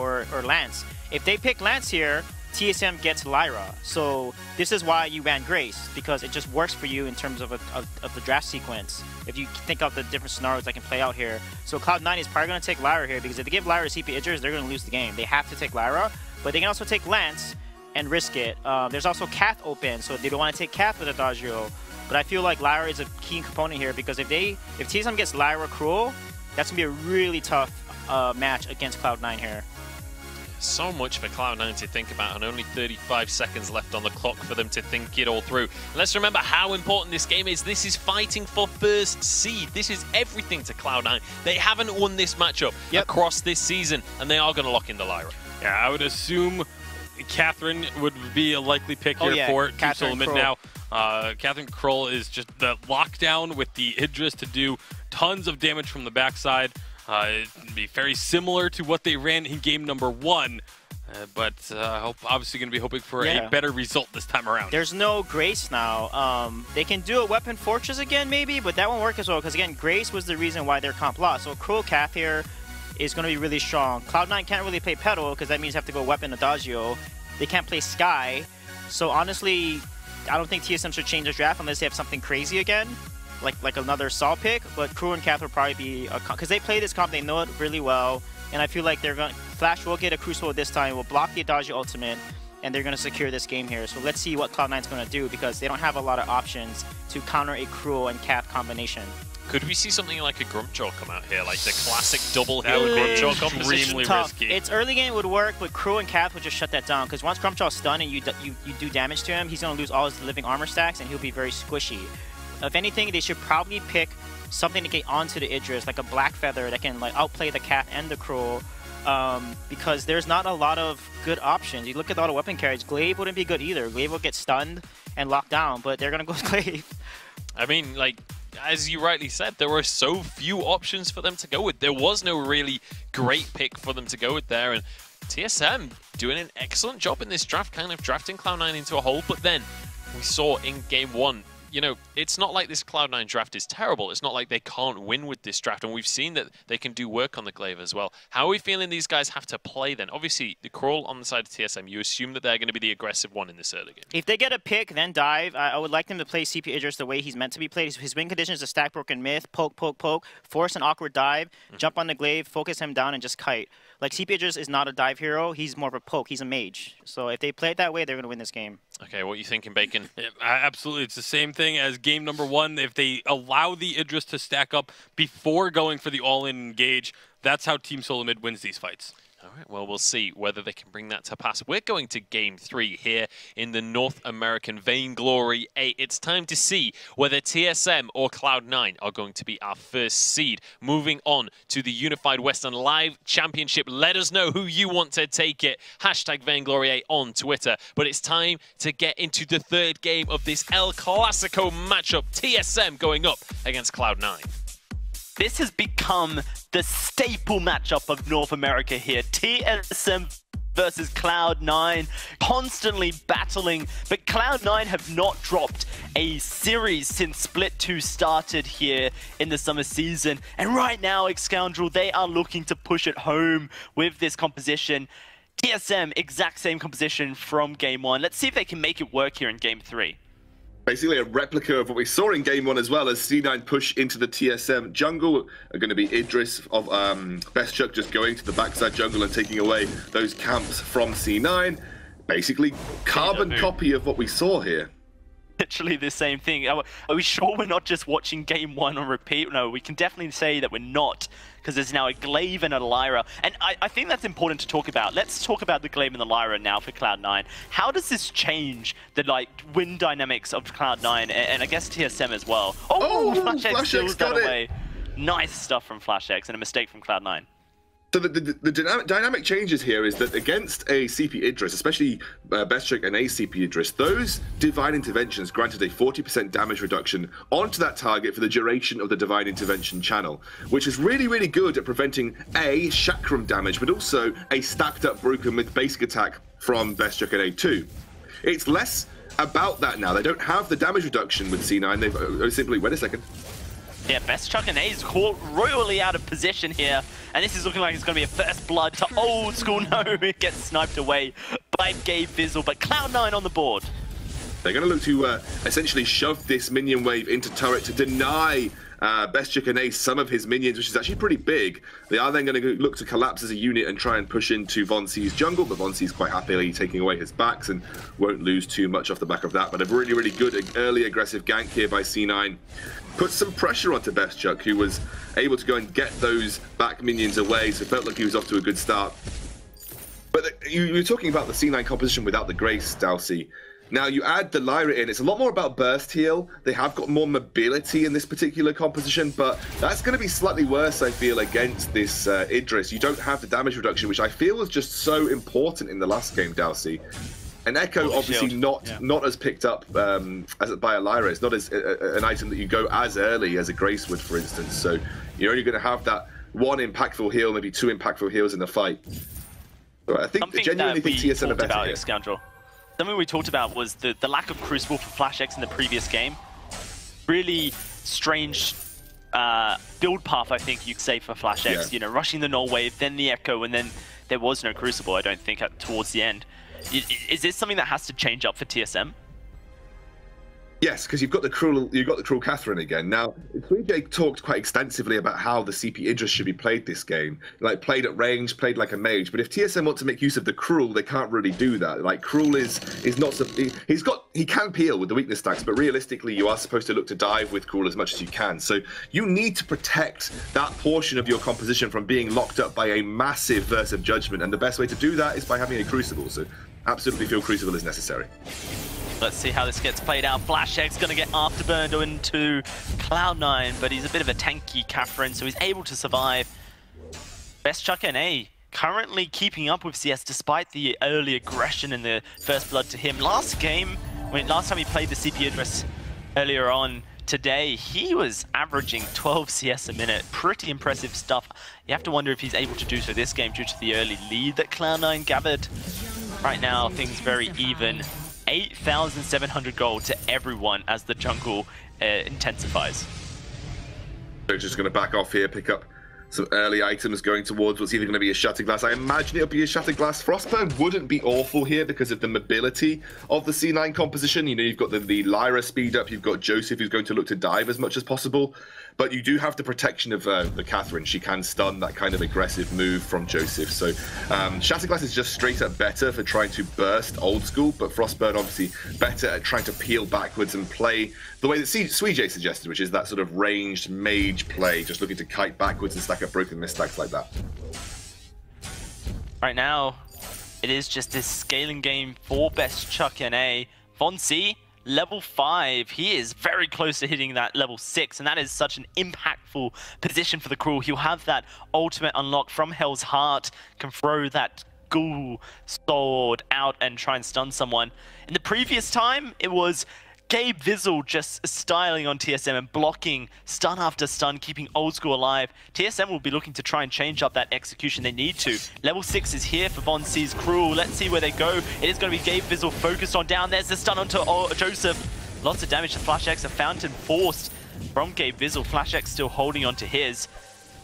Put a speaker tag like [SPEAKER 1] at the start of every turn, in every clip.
[SPEAKER 1] or Lance. If they pick Lance here, TSM gets Lyra. So this is why you ban Grace, because it just works for you in terms of the draft sequence. If you think of the different scenarios that can play out here. So Cloud9 is probably going to take Lyra here, because if they give Lyra CP Idris, they're going to lose the game. They have to take Lyra, but they can also take Lance and risk it. There's also Cath open, so they don't want to take Cath with Adagio. But I feel like Lyra is a key component here, because if TSM gets Lyra Cruel, that's going to be a really tough match against Cloud9 here.
[SPEAKER 2] So much for Cloud9 to think about, and only 35 seconds left on the clock for them to think it all through. And let's remember how important this game is. This is fighting for first seed. This is everything to Cloud9. They haven't won this matchup across this season, and they are going to lock in the Lyra.
[SPEAKER 3] Yeah, I would assume Catherine would be a likely pick here for Team Solomid now. Catherine Kroll is just the lockdown with the Idris to do tons of damage from the backside. It'd be very similar to what they ran in game number 1, but obviously going to be hoping for a better result this time around.
[SPEAKER 1] There's no Grace now. They can do a Weapon Fortress again maybe, but that won't work as well, because again, Grace was the reason why their comp lost. So Cruel Cath here is going to be really strong. Cloud9 can't really play Petal, because that means they have to go Weapon Adagio. They can't play Sky. So honestly, I don't think TSM should change their draft unless they have something crazy again. Like another Saw pick, but Crew and Cath will probably be because they play this comp, they know it really well, and I feel like they're going. Flash will get a Crucible this time, will block the Adagio ultimate, and they're going to secure this game here. So let's see what Cloud9's going to do, because they don't have a lot of options to counter a Cruel and Cath combination.
[SPEAKER 2] Could we see something like a Grumpjaw come out here, like the classic double hill Grumpjaw composition?
[SPEAKER 3] Extremely risky.
[SPEAKER 1] It's early game would work, but Crew and Cath would just shut that down, because once Grumpjaw's stunned and you do damage to him, he's going to lose all his living armor stacks, and he'll be very squishy. If anything, they should probably pick something to get onto the Idris, like a Black Feather that can like outplay the Cath and the Cruel, because there's not a lot of good options. You look at all the weapon carries, Glaive wouldn't be good either. Glaive will get stunned and locked down, but they're going to go with Glaive.
[SPEAKER 2] I mean, like, as you rightly said, there were so few options for them to go with. There was no really great pick for them to go with there, and TSM doing an excellent job in this draft, kind of drafting Cloud9 into a hole, but then we saw in game 1, you know, it's not like this Cloud9 draft is terrible. It's not like they can't win with this draft, and we've seen that they can do work on the Glaive as well. How are we feeling these guys have to play then? Obviously, the Crawl on the side of TSM, you assume that they're going to be the aggressive one in this early game.
[SPEAKER 1] If they get a pick, then dive, I would like them to play CP Idris the way he's meant to be played. His win condition is a stack broken myth, poke, poke, poke, force an awkward dive, jump on the Glaive, focus him down, and just kite. Like, CP Idris is not a dive hero, he's more of a poke, he's a mage. So if they play it that way, they're going to win this game.
[SPEAKER 2] Okay, what are you thinking, Bacon?
[SPEAKER 3] Yeah, absolutely, it's the same thing as game number 1. If they allow the Idris to stack up before going for the all-in engage, that's how Team Solomid wins these fights.
[SPEAKER 2] All right, well, we'll see whether they can bring that to pass. We're going to Game 3 here in the North American Vainglory 8. It's time to see whether TSM or Cloud9 are going to be our first seed. Moving on to the Unified Western Live Championship. Let us know who you want to take it. Hashtag Vainglory 8 on Twitter. But it's time to get into the third game of this El Clasico matchup. TSM going up against Cloud9.
[SPEAKER 4] This has become the staple matchup of North America here. TSM versus Cloud9, constantly battling, but Cloud9 have not dropped a series since Split 2 started here in the summer season. And right now, Scoundrel, they are looking to push it home with this composition. TSM, exact same composition from Game 1. Let's see if they can make it work here in Game 3.
[SPEAKER 5] Basically a replica of what we saw in Game 1 as well, as C9 push into the TSM jungle. Are going to be Idris of Bestchuck just going to the backside jungle and taking away those camps from C9. Basically, carbon copy of what we saw here.
[SPEAKER 4] Literally the same thing. Are we sure we're not just watching Game 1 on repeat? No, we can definitely say that we're not, because there's now a Glaive and a Lyra. And I think that's important to talk about. Let's talk about the Glaive and the Lyra now for Cloud9. How does this change the win dynamics of Cloud9 and I guess TSM as well? Oh, FlashX steals that away. Nice stuff from FlashX and a mistake from Cloud9.
[SPEAKER 5] So the dynamic changes here is that against a CP Idris, especially Bestchuck and a CP Idris, those Divine Interventions granted a 40% damage reduction onto that target for the duration of the Divine Intervention channel, which is really, really good at preventing A, Chakram damage, but also a stacked up Broken Myth basic attack from Bestchuck and A2. It's less about that now. They don't have the damage reduction with C9. They've simply, wait a second.
[SPEAKER 4] Yeah, Best Chuck and A is caught royally out of position here. And this is looking like it's going to be a first blood to Old School. No, it gets sniped away by Gabe Vizzle, but Cloud9 on the board.
[SPEAKER 5] They're going to look to essentially shove this minion wave into turret to deny Best Chick and Ace some of his minions, which is actually pretty big. They are then going to look to collapse as a unit and try and push into Von C's jungle, but Von C's quite happily taking away his backs and won't lose too much off the back of that. But a really, really good early aggressive gank here by C9. Put some pressure onto Best Chuck, who was able to go and get those back minions away, so it felt like he was off to a good start. But you were talking about the C9 composition without the Grace, Dalsy. Now you add the Lyra in, it's a lot more about burst heal. They have got more mobility in this particular composition, but that's going to be slightly worse, I feel, against this Idris. You don't have the damage reduction, which I feel was just so important in the last game, Dalsy. And Echo, obviously not as picked up as by a Lyra. It's not as an item that you go as early as a Grace would, for instance. So you're only going to have that one impactful heal, maybe two impactful heals in the fight. But I think genuinely think TSM are better here.
[SPEAKER 4] Scoundrel. Something we talked about was the lack of Crucible for FlashX in the previous game. Really strange build path, I think you'd say, for FlashX. Yeah. You know, rushing the null wave, then the Echo, and then there was no Crucible, I don't think, towards the end. Is this something that has to change up for TSM?
[SPEAKER 5] Yes, because you've got the cruel Catherine again. Now, SweetJ talked quite extensively about how the CP Idris should be played this game. Like, played at range, played like a mage. But if TSM want to make use of the cruel, they can't really do that. Like, cruel is not... He can peel with the weakness stacks, but realistically, you are supposed to look to dive with cruel as much as you can. So you need to protect that portion of your composition from being locked up by a massive Verse of Judgment. And the best way to do that is by having a Crucible. So absolutely feel Crucible is necessary.
[SPEAKER 4] Let's see how this gets played out. FlashX going to get afterburned into Cloud9, but he's a bit of a tanky Catherine, so he's able to survive. Best Chuck NA currently keeping up with CS despite the early aggression in the first blood to him. Last time he played the CP Idris earlier on today, he was averaging 12 CS a minute. Pretty impressive stuff. You have to wonder if he's able to do so this game due to the early lead that Cloud9 gathered. Right now, things very even. 8,700 gold to everyone as the jungle intensifies.
[SPEAKER 5] They're just going to back off here, pick up some early items going towards what's either going to be a Shattered Glass. I imagine it'll be a Shattered Glass. Frostburn wouldn't be awful here because of the mobility of the C9 composition. You know, you've got the Lyra speed up, you've got Joseph who's going to look to dive as much as possible. But you do have the protection of the Catherine. She can stun that kind of aggressive move from Joseph. So Shattered Glass is just straight up better for trying to burst Old School, but Frostburn obviously better at trying to peel backwards and play the way that SweetJ suggested, which is that sort of ranged mage play, just looking to kite backwards and stack up broken misstacks like that.
[SPEAKER 4] Right now, it is just this scaling game for Best Chuck NA. Von C, level 5, he is very close to hitting that level 6, and that is such an impactful position for the Cruel. He'll have that ultimate unlock from Hell's Heart, can throw that ghoul sword out and try and stun someone. In the previous time, it was Gabe Vizzle just styling on TSM and blocking stun after stun, keeping Old School alive. TSM will be looking to try and change up that execution. They need to. Level 6 is here for Von C's Cruel. Let's see where they go. It is going to be Gabe Vizzle focused on down. There's the stun onto Joseph. Lots of damage to FlashX. A fountain forced from Gabe Vizzle. FlashX still holding on to his.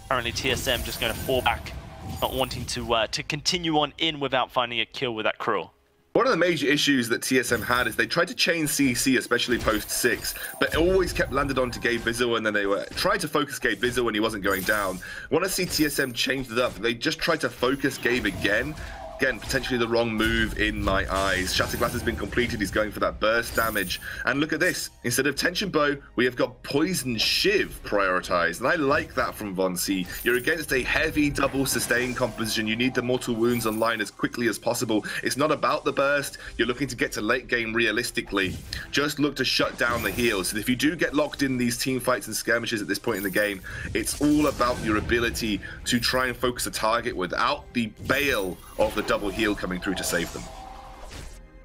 [SPEAKER 4] Currently TSM just going to fall back, not wanting to continue on in without finding a kill with that Cruel.
[SPEAKER 5] One of the major issues that TSM had is they tried to chain CC, especially post-6, but it always kept landed onto Gabe Vizzle, and then they were trying to focus Gabe Vizzle when he wasn't going down. Want to see TSM change it up. They just tried to focus Gabe again. Again, potentially the wrong move in my eyes. Shattered Glass has been completed. He's going for that burst damage. And look at this. Instead of Tension Bow, we have got Poison Shiv prioritized. And I like that from Von C. You're against a heavy double sustain composition. You need the Mortal Wounds online as quickly as possible. It's not about the burst. You're looking to get to late game realistically. Just look to shut down the heals. So if you do get locked in these team fights and skirmishes at this point in the game, it's all about your ability to try and focus a target without the bail of the double heal coming through to save them.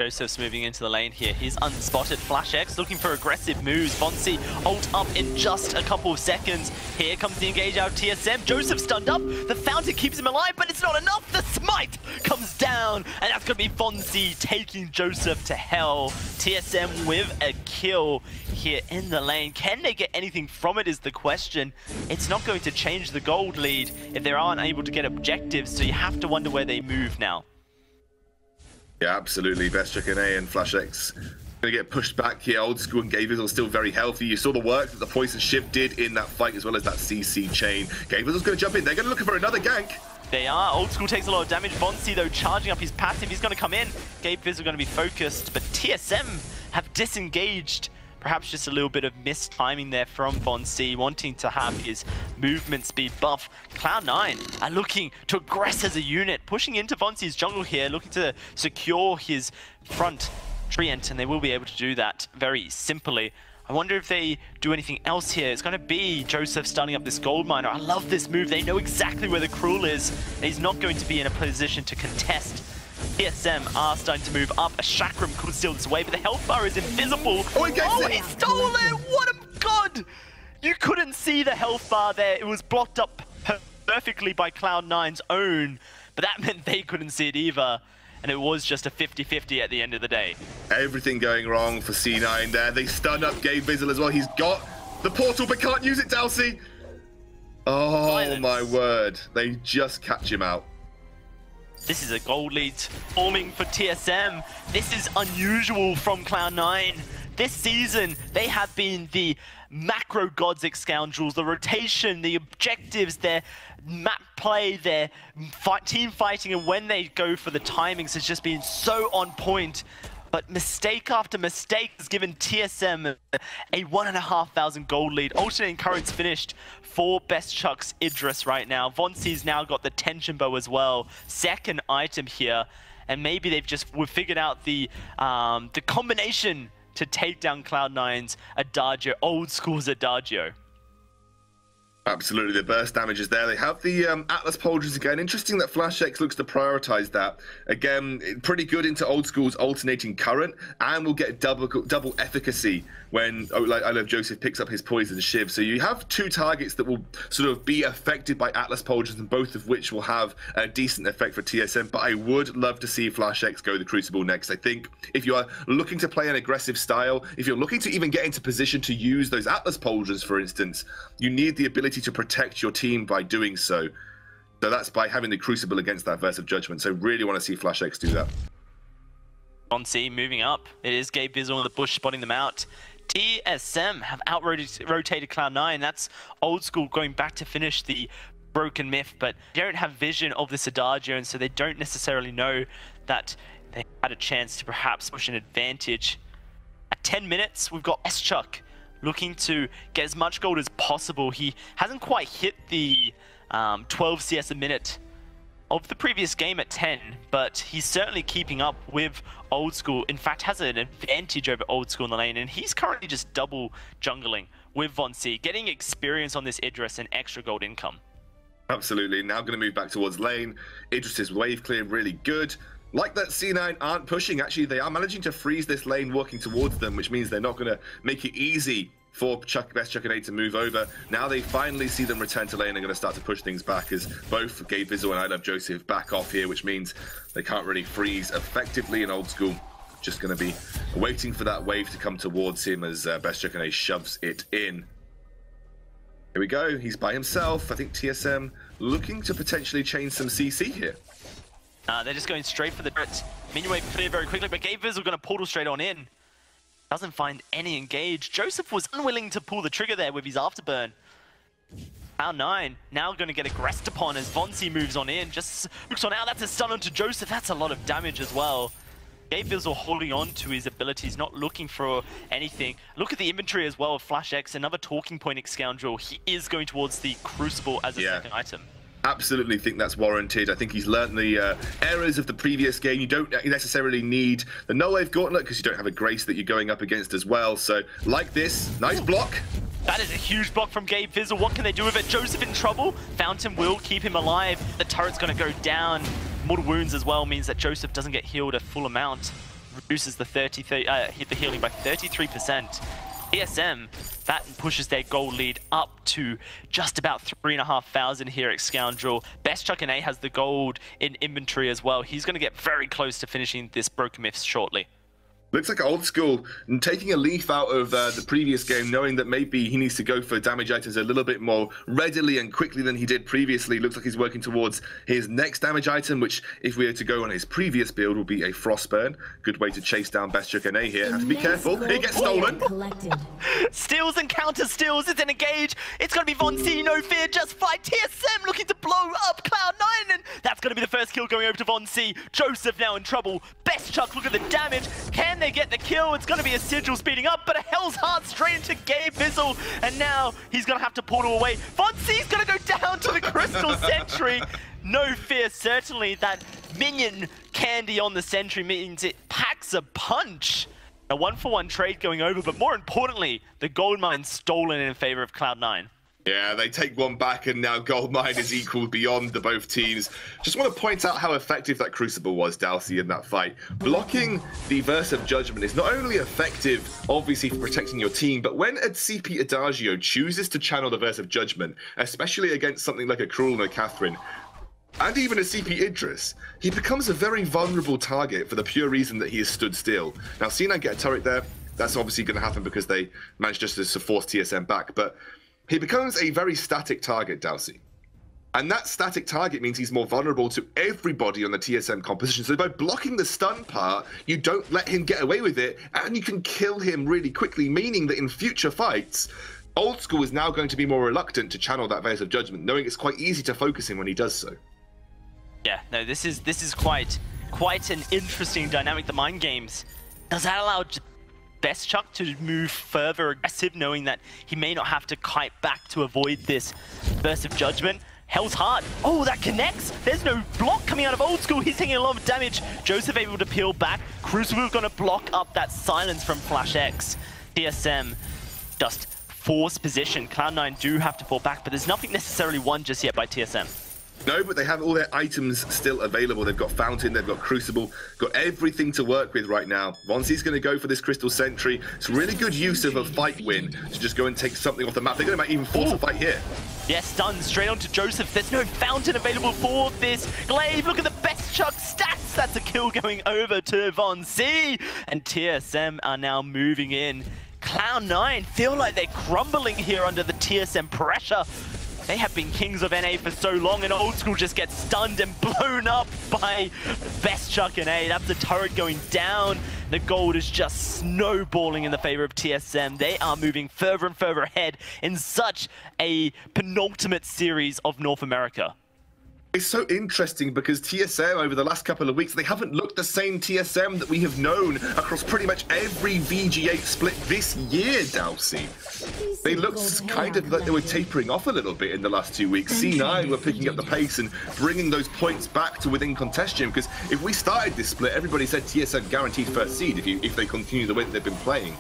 [SPEAKER 4] Joseph's moving into the lane here. He's unspotted. FlashX looking for aggressive moves. Von C ult up in just a couple of seconds. Here comes the engage out of TSM. Joseph stunned up. The fountain keeps him alive, but it's not enough. The smite comes down, and that's going to to be Fonzie taking Joseph to hell. TSM with a kill here in the lane. Can they get anything from it is the question. It's not going to change the gold lead if they aren't able to get objectives, so you have to wonder where they move now.
[SPEAKER 5] Yeah, absolutely. Best Chicken A and FlashX going to get pushed back here. Old School and Gavizzle still very healthy. You saw the work that the Poison Shift did in that fight, as well as that CC chain. Gavizzle's going to jump in. They're going to look for another gank.
[SPEAKER 4] They are. Old School takes a lot of damage. Vonsi, though, charging up his passive. He's going to come in. Gavizzle going to be focused, but TSM have disengaged. Perhaps just a little bit of missed timing there from Vonsi, wanting to have his movement speed buff. Cloud9 are looking to aggress as a unit, pushing into Vonsi's jungle here, looking to secure his front treant, and they will be able to do that very simply. I wonder if they do anything else here. It's going to be Joseph starting up this gold miner. I love this move. They know exactly where the Cruel is. He's not going to be in a position to contest. TSM are starting to move up. A Chakram could steal this away, but the health bar is invisible.
[SPEAKER 5] Oh, he gets it!
[SPEAKER 4] He stole it! What a god! You couldn't see the health bar there. It was blocked up perfectly by Cloud9's own, but that meant they couldn't see it either. And it was just a 50-50 at the end of the day.
[SPEAKER 5] Everything going wrong for C9 there. They stun up Gavizzle as well. He's got the portal but can't use it, Dalsy. Oh, Silence. My word. They just catch him out.
[SPEAKER 4] This is a gold lead forming for TSM. This is unusual from Cloud9. This season, they have been the macro Godzik scoundrels, the rotation, the objectives, their map play, their team fighting, and when they go for the timings has just been so on point. But mistake after mistake has given TSM a 1,500 gold lead. Alternating currents finished for Best Chuck's Idris right now. Vonsi's now got the tension bow as well. Second item here. And maybe we've figured out the combination to take down Cloud9's Adagio, Old School's Adagio.
[SPEAKER 5] Absolutely, the burst damage is there. They have the Atlas Pauldrons again. Interesting that FlashX looks to prioritize that. Again, pretty good into Old School's alternating current, and will get double efficacy when I Love Joseph picks up his poison shiv. So you have two targets that will sort of be affected by Atlas Pauldrons, and both of which will have a decent effect for TSM. But I would love to see FlashX go the Crucible next. I think if you are looking to play an aggressive style, if you're looking to even get into position to use those Atlas Pauldrons, for instance, you need the ability to protect your team by doing so. So that's by having the Crucible against that Verse of Judgment. So really want to see FlashX do that.
[SPEAKER 4] Vonsi moving up. It is Gavizzle in the bush spotting them out. TSM have out-rotated Cloud9. That's Old School going back to finish the Broken Myth, but they don't have vision of this Adagio, and so they don't necessarily know that they had a chance to perhaps push an advantage. At 10 minutes, we've got S-Chuck looking to get as much gold as possible. He hasn't quite hit the 12 CS a minute of the previous game at 10, but he's certainly keeping up with Old School. In fact, has an advantage over Old School in the lane, and he's currently just double jungling with Vonsi, getting experience on this Idris and extra gold income.
[SPEAKER 5] Absolutely. Now going to move back towards lane. Idris's wave clear really good. Like that C9 aren't pushing. Actually, they are managing to freeze this lane working towards them, which means they're not going to make it easy for Best Chuck and A to move over. Now they finally see them return to lane and going to start to push things back as both Gavizzle and I Love Joseph back off here, which means they can't really freeze effectively. And Old School just going to be waiting for that wave to come towards him as Best Chuck and A shoves it in. Here we go. He's by himself. I think TSM looking to potentially change some CC here.
[SPEAKER 4] They're just going straight for the turret. Minion wave clear very quickly, but Gavizzle going to portal straight on in. Doesn't find any engage. Joseph was unwilling to pull the trigger there with his afterburn. Cloud9 now going to get aggressed upon as Vonsi moves on in. Just looks on out. That's a stun onto Joseph. That's a lot of damage as well. Gavizzle holding on to his abilities, not looking for anything. Look at the inventory as well of FlashX, another talking point scoundrel. He is going towards the Crucible as a second item.
[SPEAKER 5] Absolutely think that's warranted. I think he's learned the errors of the previous game. You don't necessarily need the No Wave Gauntlet because you don't have a Grace that you're going up against as well. So, like this, nice block.
[SPEAKER 4] That is a huge block from Gavizzle. What can they do with it? Joseph in trouble. Fountain will keep him alive. The turret's going to go down. Mortal Wounds as well means that Joseph doesn't get healed a full amount. Reduces the the healing by 33%. TSM, that pushes their gold lead up to just about 3,500 here at Scoundrel. Best Chuck and A has the gold in inventory as well. He's going to get very close to finishing this Broken Myths shortly.
[SPEAKER 5] Looks like Old School taking a leaf out of the previous game, knowing that maybe he needs to go for damage items a little bit more readily and quickly than he did previously. Looks like he's working towards his next damage item, which, if we were to go on his previous build, would be a Frostburn. Good way to chase down Best Chuck and A here. Have to be careful. It gets stolen.
[SPEAKER 4] Steals and counter steals. It's an engage. It's going to be Von C. No fear. Just fight. TSM looking to blow up Cloud9. And that's going to be the first kill going over to Von C. Joseph now in trouble. Best Chuck, look at the damage. Can they get the kill? It's going to be a Sigil speeding up, but a Hell's Heart straight into Gabe Bizzle, and now he's going to have to portal away. Von C's going to go down to the Crystal Sentry. No fear, certainly that minion candy on the Sentry means it packs a punch. A 1-for-1 trade going over, but more importantly, the gold mine stolen in favor of Cloud9.
[SPEAKER 5] Yeah, they take one back, and now Goldmine is equal beyond the both teams. Just want to point out how effective that Crucible was, Dalsy, in that fight. Blocking the Verse of Judgment is not only effective, obviously, for protecting your team, but when a CP Adagio chooses to channel the Verse of Judgment, especially against something like a Cruel and a Catherine, and even a CP Idris, he becomes a very vulnerable target for the pure reason that he has stood still. Now, C9 get a turret there. That's obviously going to happen because they managed just to force TSM back, but he becomes a very static target, Dalsy. And that static target means he's more vulnerable to everybody on the TSM composition. So by blocking the stun part, you don't let him get away with it, and you can kill him really quickly, meaning that in future fights, Old School is now going to be more reluctant to channel that Veils of Judgment, knowing it's quite easy to focus him when he does so.
[SPEAKER 4] Yeah, no, this is quite an interesting dynamic. The mind games, does that allow Best Chuck to move further aggressive, knowing that he may not have to kite back to avoid this Burst of Judgment? Hell's Heart. Oh, that connects. There's no block coming out of Old School. He's taking a lot of damage. Joseph able to peel back. Crucible going to block up that silence from Flash X. TSM just force position. Cloud9 do have to fall back, but there's nothing necessarily won just yet by TSM.
[SPEAKER 5] No, but they have all their items still available. They've got Fountain, they've got Crucible, got everything to work with right now. Vonsi's going to go for this Crystal Sentry. It's really good use of a fight win to just go and take something off the map. They're going to even force a fight here.
[SPEAKER 4] Yeah, stun straight onto Joseph. There's no Fountain available for this Glaive. Look at the Best Chuck stats. That's a kill going over to Von C. And TSM are now moving in. Cloud9 feel like they're crumbling here under the TSM pressure. They have been kings of NA for so long, and Old School just gets stunned and blown up by Best Chuck and A. That's the turret going down. The gold is just snowballing in the favor of TSM. They are moving further and further ahead in such a penultimate series of North America.
[SPEAKER 5] It's so interesting because TSM over the last couple of weeks, they haven't looked the same TSM that we have known across pretty much every VG8 split this year, Dalsy. They looked kind of like they were tapering off a little bit in the last 2 weeks. C9 were picking up the pace and bringing those points back to within contention, because if we started this split, everybody said TSM guaranteed first seed if they continue the way that they've been playing.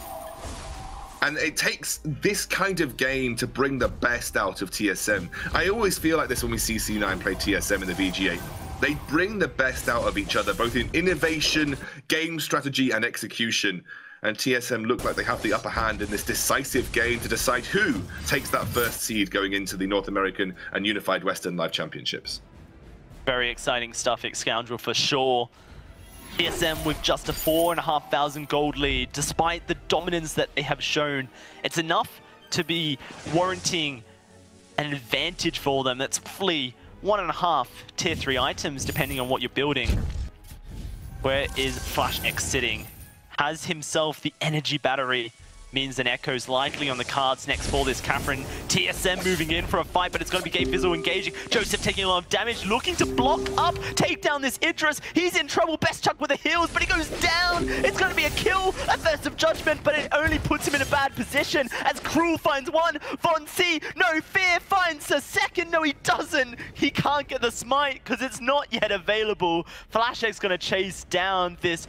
[SPEAKER 5] And it takes this kind of game to bring the best out of TSM. I always feel like this when we see C9 play TSM in the VG8. They bring the best out of each other, both in innovation, game strategy, and execution. And TSM look like they have the upper hand in this decisive game to decide who takes that first seed going into the North American and Unified Western Live Championships.
[SPEAKER 4] Very exciting stuff at Scoundrel for sure. TSM with just a 4,500 gold lead, despite the dominance that they have shown. It's enough to be warranting an advantage for them. That's roughly 1.5 tier 3 items, depending on what you're building. Where is Flash X sitting? Has himself the energy battery. Means an Echo's likely on the cards next for this Catherine. TSM moving in for a fight, but it's going to be Gabe Bizzle engaging. Joseph taking a lot of damage, looking to block up, take down this Idris. He's in trouble. Best Chuck with the heals, but he goes down. It's going to be a kill, a Burst of Judgment, but it only puts him in a bad position as Cruel finds one. Von C, no fear, finds a second. No, he doesn't. He can't get the smite because it's not yet available. Flash X going to chase down this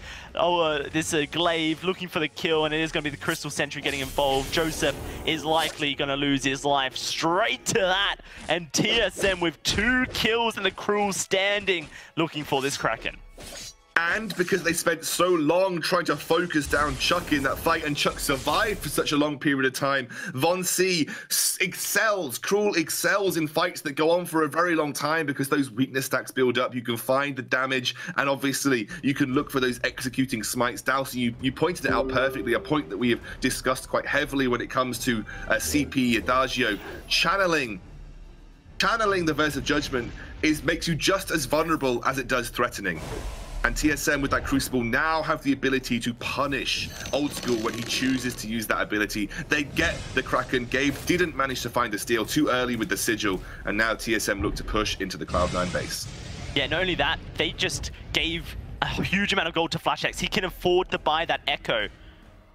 [SPEAKER 4] Glaive, looking for the kill, and it is going to be the Crystal Sentry getting involved. Joseph is likely going to lose his life straight to that, and TSM with 2 kills and the Cruel standing, looking for this Kraken.
[SPEAKER 5] And because they spent so long trying to focus down Chuck in that fight, and Chuck survived for such a long period of time, VonC excels, Cruel excels in fights that go on for a very long time because those weakness stacks build up. You can find the damage, and obviously you can look for those executing smites. Dowsey, you pointed it out perfectly, a point that we have discussed quite heavily when it comes to CP Adagio. Channeling the Verse of Judgment makes you just as vulnerable as it does threatening. And TSM with that Crucible now have the ability to punish Old School when he chooses to use that ability. They get the Kraken. Gabe didn't manage to find the steal too early with the Sigil, and now TSM look to push into the Cloud9 base.
[SPEAKER 4] Yeah, not only that, they just gave a huge amount of gold to FlashX. He can afford to buy that Echo.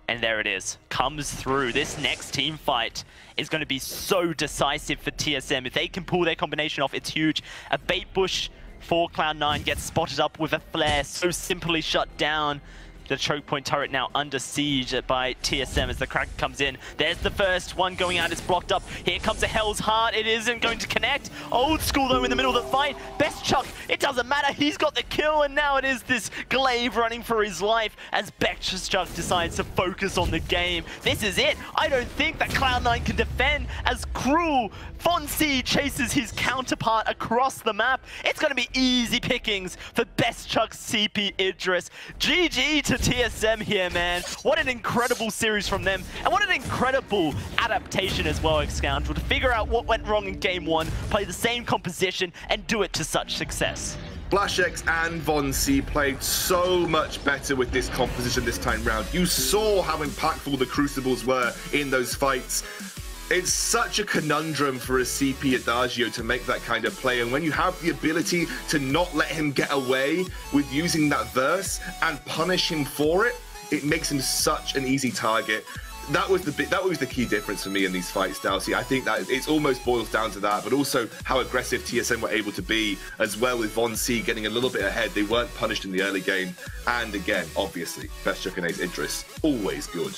[SPEAKER 4] And there it is, comes through. This next team fight is going to be so decisive for TSM. If they can pull their combination off, it's huge. A bait bush for Cloud9 gets spotted up with a flare, so simply shut down. The choke point turret now under siege by TSM as the Kraken comes in. There's the first one going out, it's blocked up. Here comes a Hell's Heart, it isn't going to connect. Old School though in the middle of the fight. Best Chuck, it doesn't matter, he's got the kill, and now it is this Glaive running for his life as Best Chuck decides to focus on the game. This is it. I don't think that Cloud9 can defend as Cruel VonC chases his counterpart across the map. It's going to be easy pickings for Best Chuck CP Idris. GG to TSM here, man. What an incredible series from them, and what an incredible adaptation as well, Scoundrel, to figure out what went wrong in game one, play the same composition, and do it to such success.
[SPEAKER 5] FlashX and VonC played so much better with this composition this time round. You saw how impactful the Crucibles were in those fights. It's such a conundrum for a CP Adagio to make that kind of play, and when you have the ability to not let him get away with using that verse and punish him for it, it makes him such an easy target. That was the key difference for me in these fights, Dowsey. I think that it almost boils down to that, but also how aggressive TSM were able to be as well, with VonC getting a little bit ahead. They weren't punished in the early game, and again, obviously, Best Chuck and Ace Idris, always good.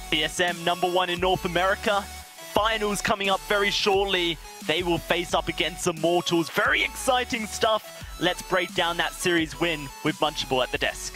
[SPEAKER 4] TSM #1 in North America. Finals coming up very shortly. They will face up against Immortals. Very exciting stuff. Let's break down that series win with Munchable at the desk.